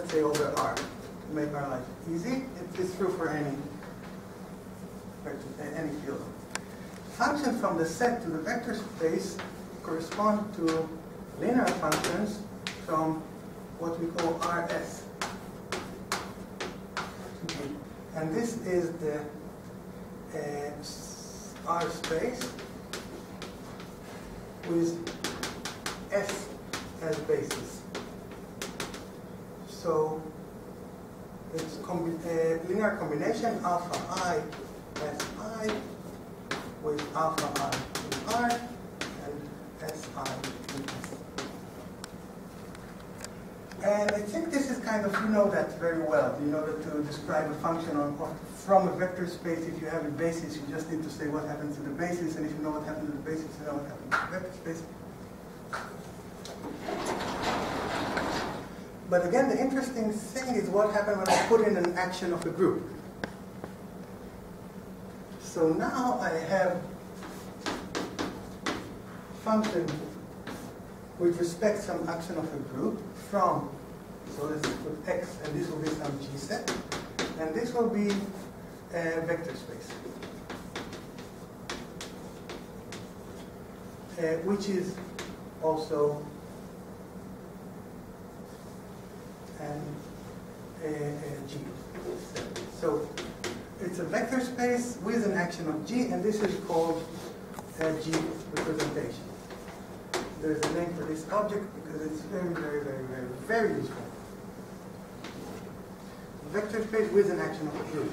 let's say over R, to make our life easy. It's true for any field. Functions from the set to the vector space correspond to linear functions from what we call RS. And this is the R space with S as basis. So it's a linear combination alpha I S I with alpha I in R and S I in S. And I think this is kind of, you know that very well. You know that to describe a function from a vector space, if you have a basis, you just need to say what happens to the basis, and if you know what happens to the basis, you know what happens to the vector space. But again, the interesting thing is what happened when I put in an action of a group. So now I have function with respect to some action of a group from, so let's put X, and this will be some G set, and this will be a vector space, which is also a G set. So it's a vector space with an action of G, and this is called a G representation. There's a name for this object because it's very, very, very, very, very useful. Vector space with an action of a group.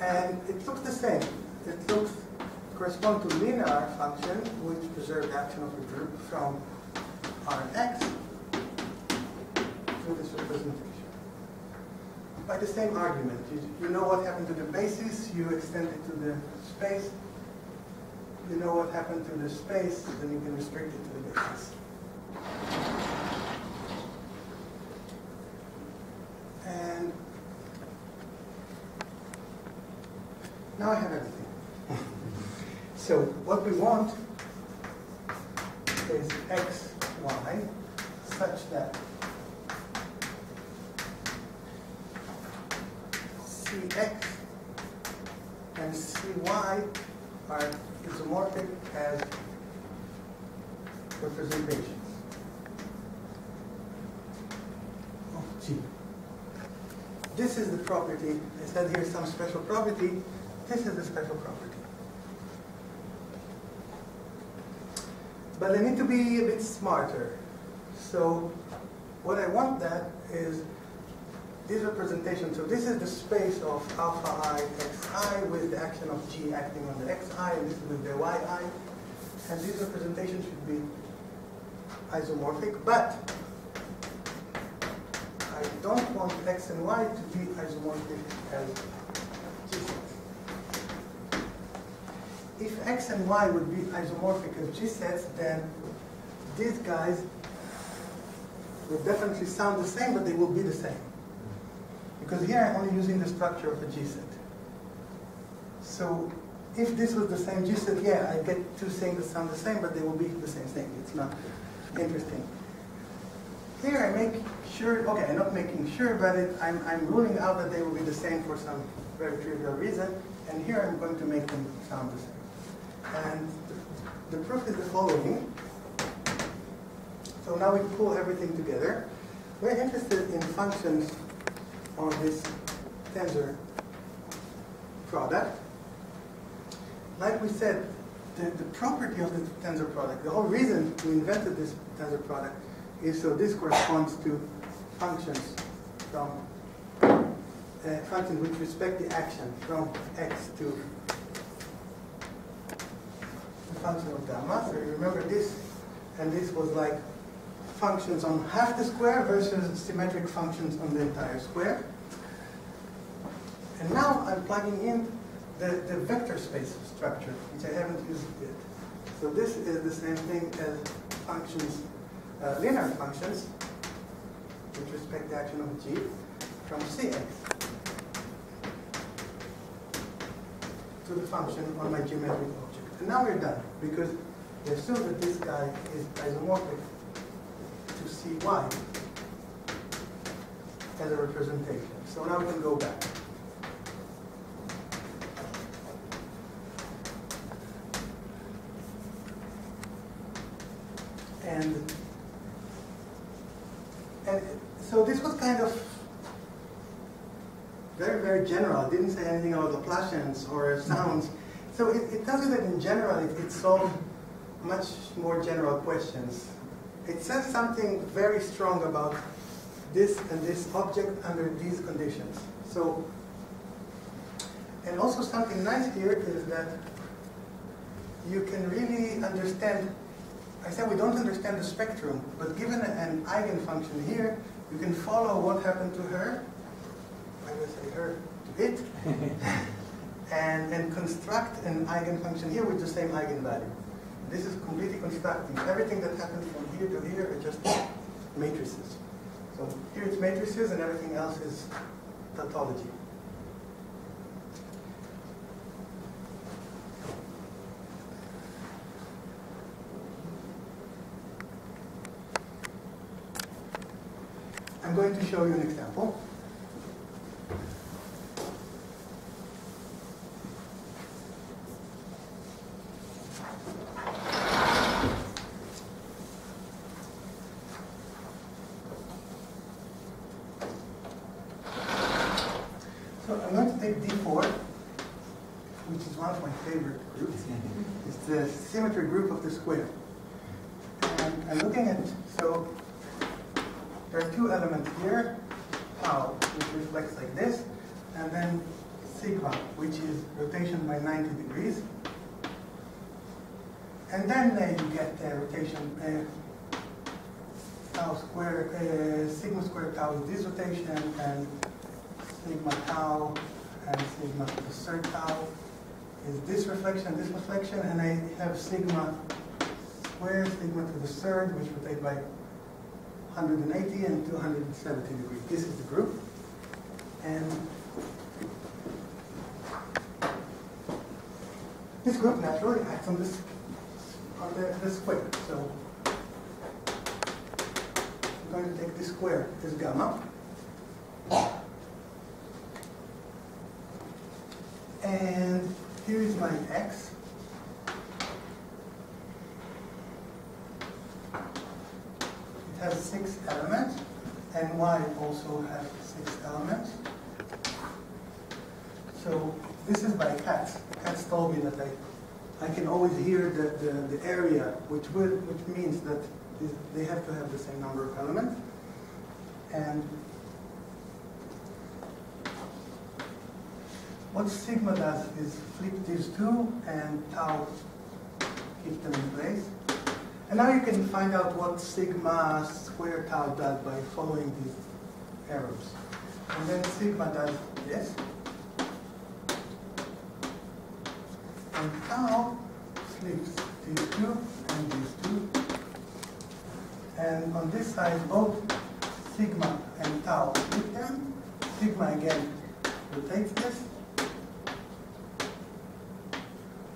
And it looks the same. It looks correspond to linear function which preserve action of a group from Rx to this representation. By the same argument. You know what happened to the basis, you extend it to the space. You know what happened to the space, then you can restrict it to the basis. And now I have everything. So what we want is x, y, such that Cx and Cy are isomorphic as representations of G. This is the property. I said here's some special property. This is the special property. But I need to be a bit smarter. So what I want that is this representation. So this is the space of alpha I xi with the action of G acting on the xi, and this is with the yi. And this representation should be isomorphic, but I don't want x and y to be isomorphic as G sets. If x and y would be isomorphic as G sets, then these guys will definitely sound the same, but they will be the same. Because here I'm only using the structure of a G set. So if this was the same G set, yeah, I get two things that sound the same, but they will be the same thing. It's not interesting. Here I make sure, okay, I'm not making sure, but I'm ruling out that they will be the same for some very trivial reason. And here I'm going to make them sound the same. And the proof is the following. So now we pull everything together. We're interested in functions on this tensor product. Like we said, the property of the tensor product, the whole reason we invented this tensor product is so this corresponds to functions from functions with respect to action from x to the function of gamma. So you remember this, and this was like functions on half the square versus symmetric functions on the entire square. And now I'm plugging in the vector space structure, which I haven't used yet. So this is the same thing as functions, linear functions, with respect to action of G, from Cx to the function on my geometric object. And now we're done, because we assume that this guy is isomorphic to Cy. as a representation. So now we can go back. And so this was kind of very, very general. It didn't say anything about the Laplacians or sounds. So it tells you that in general it solves much more general questions. It says something very strong about this and this object under these conditions. So, and also something nice here is that you can really understand. I said we don't understand the spectrum, but given an eigenfunction here, you can follow what happened to her. I will say her to it, and construct an eigenfunction here with the same eigenvalue. This is completely constructing. Everything that happens from here to here are just matrices. So here it's matrices, and everything else is tautology. I'm going to show you an example. So I'm going to take D4, which is one of my favorite groups. It's the symmetry group of the square. And I'm looking at, so there are two elements here, tau, which reflects like this, and then sigma, which is rotation by 90 degrees. And then you get rotation, tau square, sigma square tau is this rotation, and sigma tau and sigma to the third tau is this reflection, and I have sigma square, sigma to the third, which rotate by 180 and 270 degrees. This is the group. And this group naturally acts on this the square. So I'm going to take this square as gamma. And here is my x. It has 6 elements, and y also has 6 elements. So this is by cats. Cats told me that I can always hear the area, which means that they have to have the same number of elements. And what sigma does is flip these two, and tau keeps them in place. And now you can find out what sigma square tau does by following these arrows. And then sigma does this. And tau flips these two and these two. And on this side, both sigma and tau flip them. Sigma again rotates this.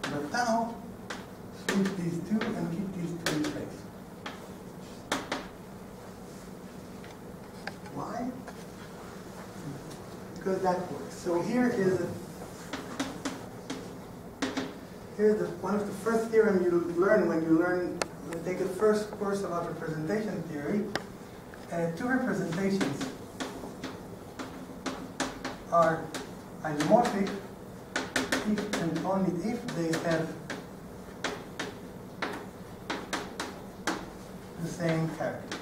But tau flips these two and keep these two in place. Why? Because that works. So here's one of the first theorems you learn when you take the first course about representation theory. Two representations are isomorphic if and only if they have the same character.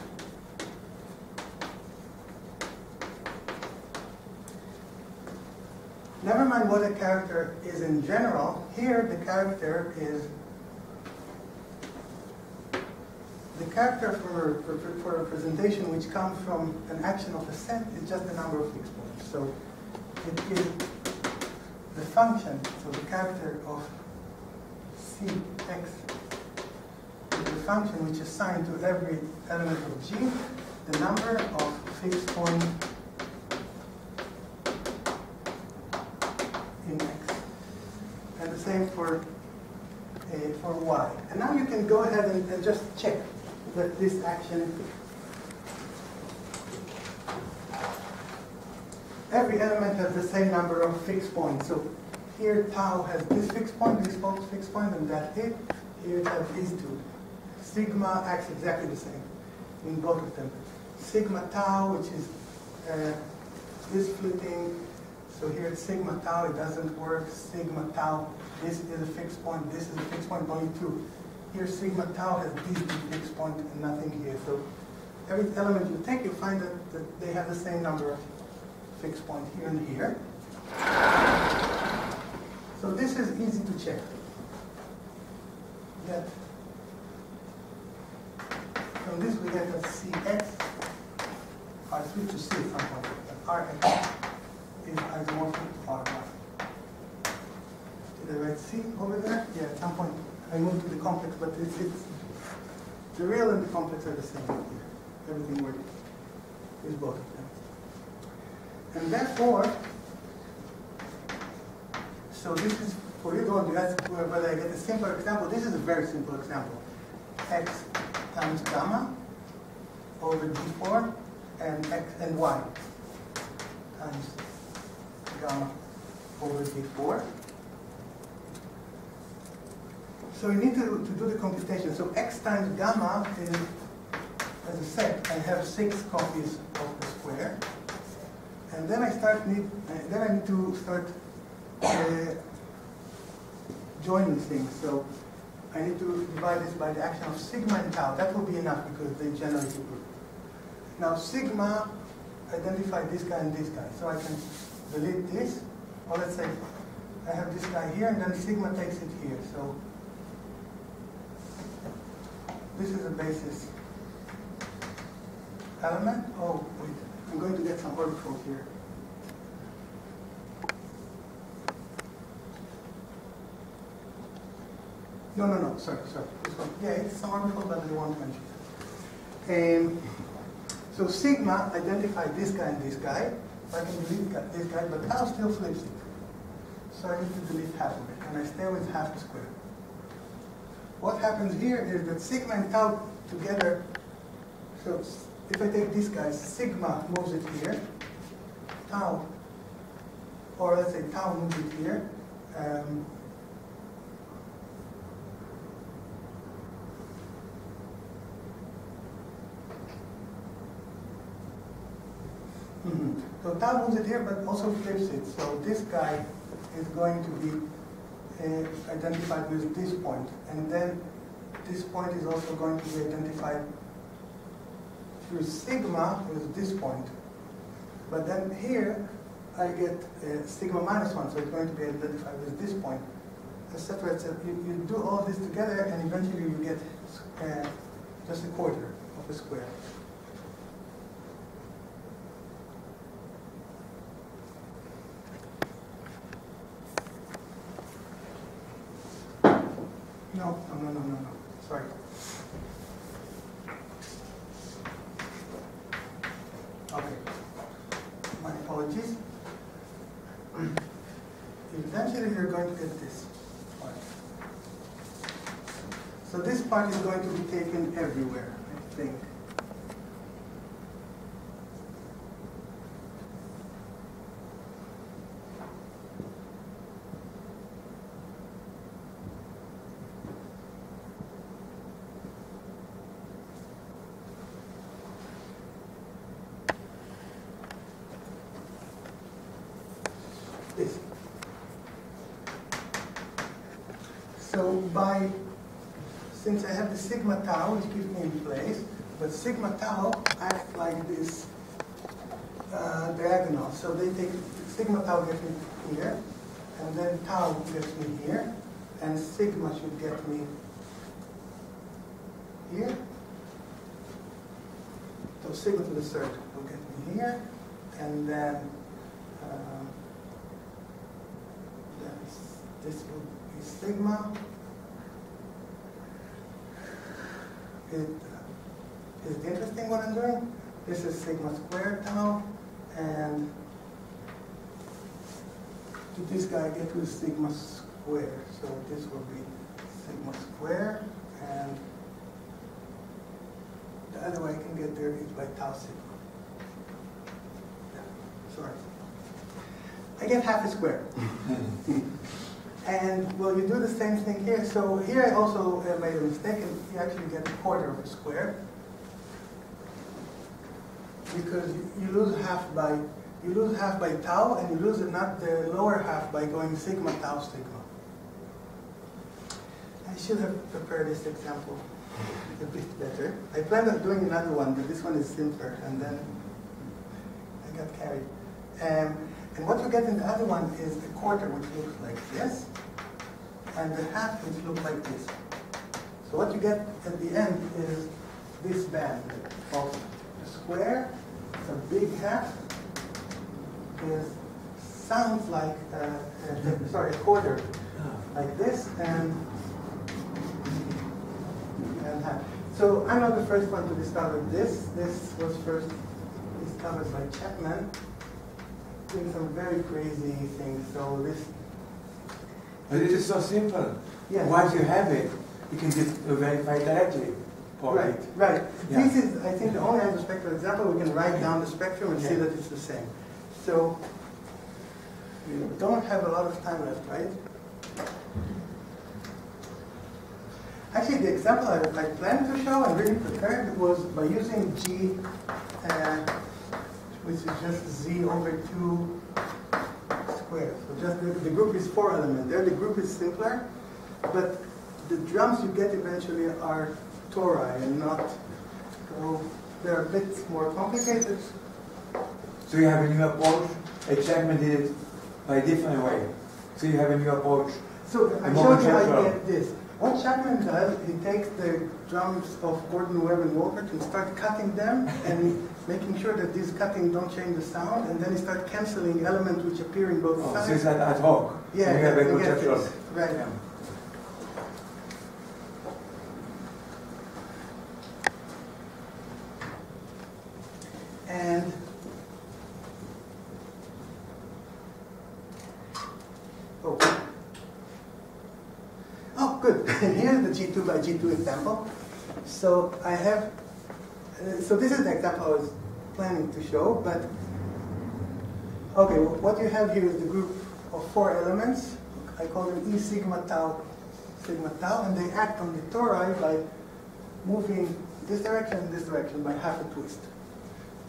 Never mind what a character is in general. Here the character is the character for representation which comes from an action of a set is just the number of exponents. So it is the function, so the character of Cx is the function which is assigned to every element of G the number of fixed points in X. And the same for Y. And now you can go ahead and just check that this action every element has the same number of fixed points. So here tau has this fixed point, this fixed point, and that's it. Here it has these two. Sigma acts exactly the same in both of them. Sigma tau, which is this flipping. So here it's sigma tau, it doesn't work. Sigma tau, this is a fixed point, this is a fixed point, only two. Here sigma tau has these two fixed points and nothing here. So every element you take, you find that they have the same number of fixed points here and here. So this is easy to check. That from this we get that Cx, I switch to C at some point, that Rx is isomorphic to R1. Did I write C over there? Yeah, at some point I moved to the complex, but it's the real and the complex are the same here. Everything works is both of them. And therefore, so this is, for you don't ask whether I get a simple example. This is a very simple example. X times gamma over d4 and x and y times gamma over d4. So you need to do the computation. So x times gamma is, as a set, I have 6 copies of the square. And then I need to start joining things. So I need to divide this by the action of sigma and tau. That will be enough because they generate the group. Now sigma identify this guy and this guy. So I can delete this. Or let's say I have this guy here and then sigma takes it here. So this is a basis element. Oh, wait. I'm going to get some orbital here. No, sorry. This one. Yeah, it's some orbital, but I won't mention it. So sigma identified this guy and this guy. I can delete this guy, but tau still flips it. So I need to delete half of it, and I stay with half the square. What happens here is that sigma and tau together, so if I take this guy, sigma moves it here, tau, or let's say tau moves it here, So tau moves it here, but also flips it. So this guy is going to be identified with this point, and then this point is also going to be identified through sigma with this point. But then here I get sigma minus 1, so it's going to be identified with this point, etc. etc. You do all this together, and eventually you get just a quarter of a square. No. Sorry. Okay. My apologies. Eventually you're going to get this part. So this part is going to be taken everywhere, I think. So since I have the sigma tau, which keeps me in place, but sigma tau acts like this diagonal. So they take sigma tau gets me here, and then tau gets me here, and sigma should get me here. So sigma to the third will get me here, and then this will be sigma. Is it interesting what I'm doing? This is sigma squared tau, and to this guy I get with sigma squared. So this will be sigma squared, and the other way I can get there is by tau sigma. Yeah, sorry. I get half a square. And well, you do the same thing here. So here I also made a mistake, and you actually get a quarter of a square, because you lose half by tau, and you lose not the lower half by going sigma tau sigma. I should have prepared this example a bit better. I planned on doing another one, but this one is simpler, and then I got carried. And what you get in the other one is a quarter, which looks like this, and the half, which looks like this. So what you get at the end is this band of a square, a big half, sounds like a quarter, like this, and half. So I'm not the first one to discover this. This was first discovered by Chapman, doing some very crazy things. So this. But it is so simple. Yes. Once you have it, you can just verify directly. Right, right. Yeah. This is, I think, the only isospectral example we can write down the spectrum and see that it's the same. So we don't have a lot of time left, right? Actually, the example I planned to show and really prepared was by using G, which is just Z over 2 squared. So just the group is 4 elements. There the group is simpler, but the drums you get eventually are tori and not, so they're a bit more complicated. So you have a new approach. Chapman did it by a different way. So you have a new approach. So I showed you how you get this. What Chapman does, he takes the drums of Gordon, Webb, and Wolpert and start cutting them and making sure that these cutting don't change the sound, and then he starts canceling elements which appear in both sides. So it's like ad hoc. Yeah, you have a conceptual. Right. Yeah. And oh, good. Here's the G2 by G2 example. So I have, so this is the example I was planning to show, but okay, well, what you have here is the group of 4 elements. I call them E sigma tau, and they act on the tori by moving this direction and this direction by half a twist.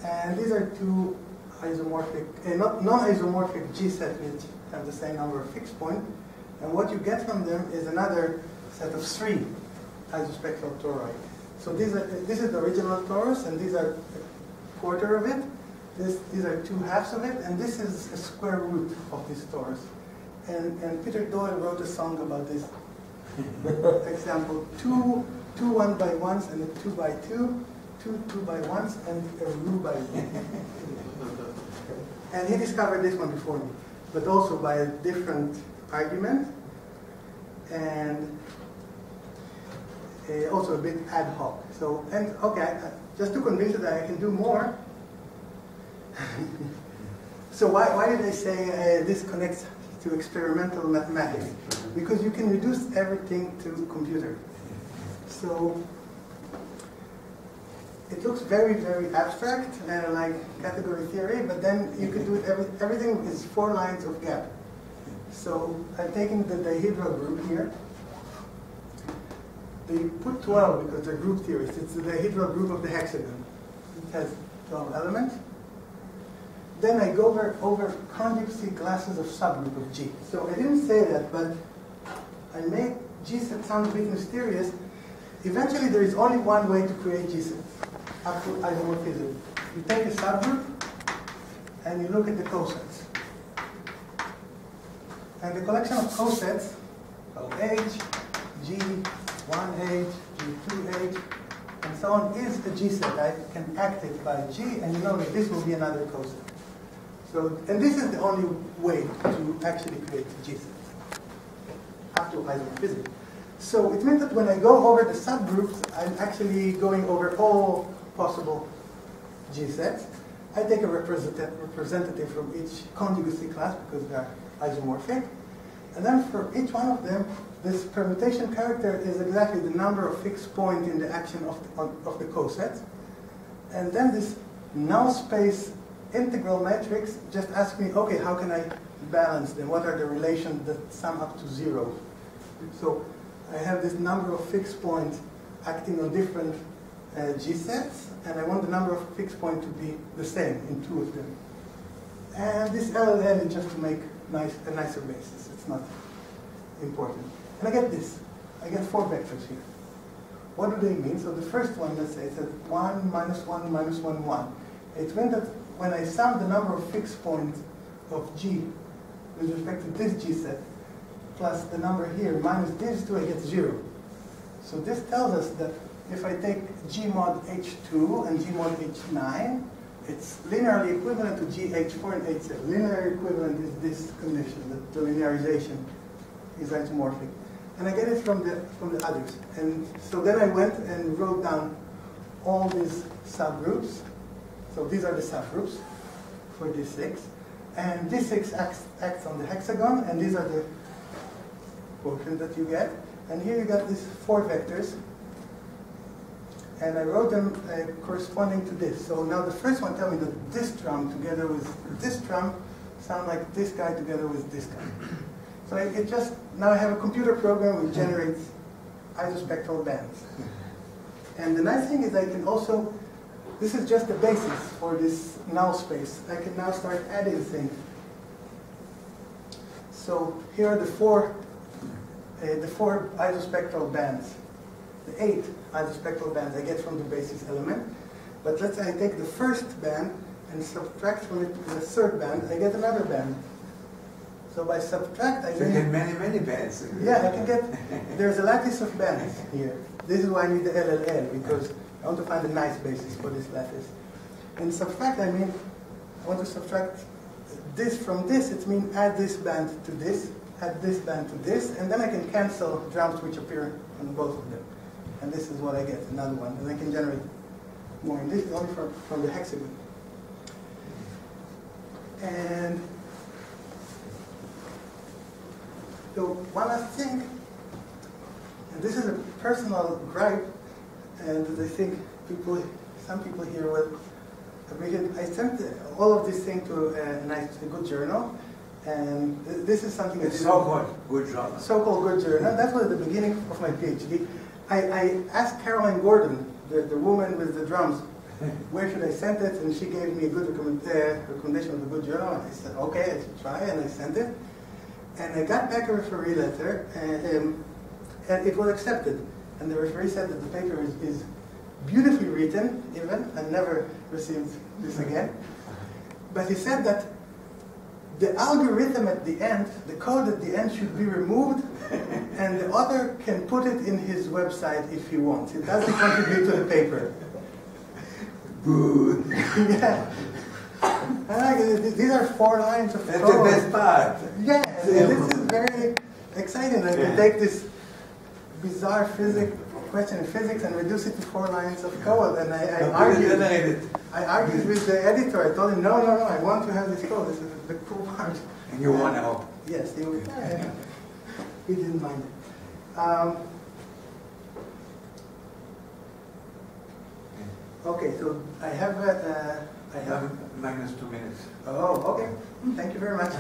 And these are 2 isomorphic, non-isomorphic G sets which have the same number of fixed points. And what you get from them is another set of 3 isospectral tori. So this is the original torus, and these are a quarter of it. These are 2 halves of it, and this is a square root of this torus. And Peter Doyle wrote a song about this example: 2 1x1s and a 2x2, 2 2x1s and a root by 1. And he discovered this one before me, but also by a different argument, and also a bit ad hoc. So, and okay, just to convince you that I can do more. So why did I say this connects to experimental mathematics? Because you can reduce everything to computer. So it looks very, very abstract and like category theory, but then you can do it, everything is 4 lines of gap. So I've taken the dihedral group here. They put 12 because they're group theorists. It's the dihedral group of the hexagon. It has 12 elements. Then I go over conjugacy classes of subgroup of G. So I didn't say that, but I made G set sound a bit mysterious. Eventually there is only one way to create G sets, up to isomorphism. You take a subgroup and you look at the cosets. And the collection of cosets, H, G, 1H, G2H, and so on, is a G set. I can act it by G, and you know that this will be another coset. So, and this is the only way to actually create a G set, up to isomorphism. So it means that when I go over the subgroups, I'm actually going over all possible G sets. I take a representative from each conjugacy class because they are isomorphic. And then for each one of them, this permutation character is exactly the number of fixed points in the action of the cosets. And then this null space integral matrix just asks me, okay, how can I balance them? What are the relations that sum up to 0? So I have this number of fixed points acting on different G sets, and I want the number of fixed points to be the same in 2 of them. And this LLL is just to make a nicer basis. It's not important. And I get this. I get 4 vectors here. What do they mean? So the first one, let's say, it's at 1, minus 1, minus 1, 1. It means that when I sum the number of fixed points of G with respect to this G set, plus the number here, minus these 2, I get 0. So this tells us that if I take G mod H2 and G mod H9, it's linearly equivalent to G H4 and H7. Linear equivalent is this condition, that the linearization is isomorphic. And I get it from the others. And so then I went and wrote down all these subgroups. So these are the subgroups for D6. And D6 acts on the hexagon, and these are the quotients that you get. And here you got these 4 vectors. And I wrote them corresponding to this. So now the first one tells me that this drum together with this drum sound like this guy together with this guy. So it just, now I have a computer program which generates isospectral bands. And the nice thing is I can also, this is just the basis for this null space. I can now start adding things. So here are the 4 isospectral bands. The 8 isospectral bands I get from the basis element. But let's say I take the first band and subtract from it the third band, I get another band. So by subtract, I get many bands. Yeah, I can get, there's a lattice of bands here. This is why I need the LLL, because I want to find a nice basis for this lattice. And subtract, I mean, I want to subtract this from this. It means add this band to this, add this band to this, and then I can cancel drums which appear on both of them. And this is what I get, another one. And I can generate more. And this is only from the hexagon. And so one last thing, and this is a personal gripe, and I think some people here will appreciate. I sent all of this thing to a good journal, and this is something it's so-called good journal. So-called good journal. That was the beginning of my PhD. I asked Caroline Gordon, the woman with the drums, where should I send it, and she gave me a good recommendation of a good journal. And I said, okay, I should try, and I sent it. And I got back a referee letter, and it was accepted. And the referee said that the paper is beautifully written, even. I never received this again. But he said that the algorithm at the end, the code at the end should be removed, and the author can put it in his website if he wants. It doesn't contribute to the paper. Good. Yeah. I like it. These are 4 lines of code. That's the best part. Yeah, this is very exciting. I can take this bizarre question in physics and reduce it to 4 lines of code. And I argued with the editor. I told him, no, I want to have this code. This is the cool part. And you want to help? Yes, he didn't mind it. Okay, so I have minus 2 minutes. Oh, okay. Thank you very much.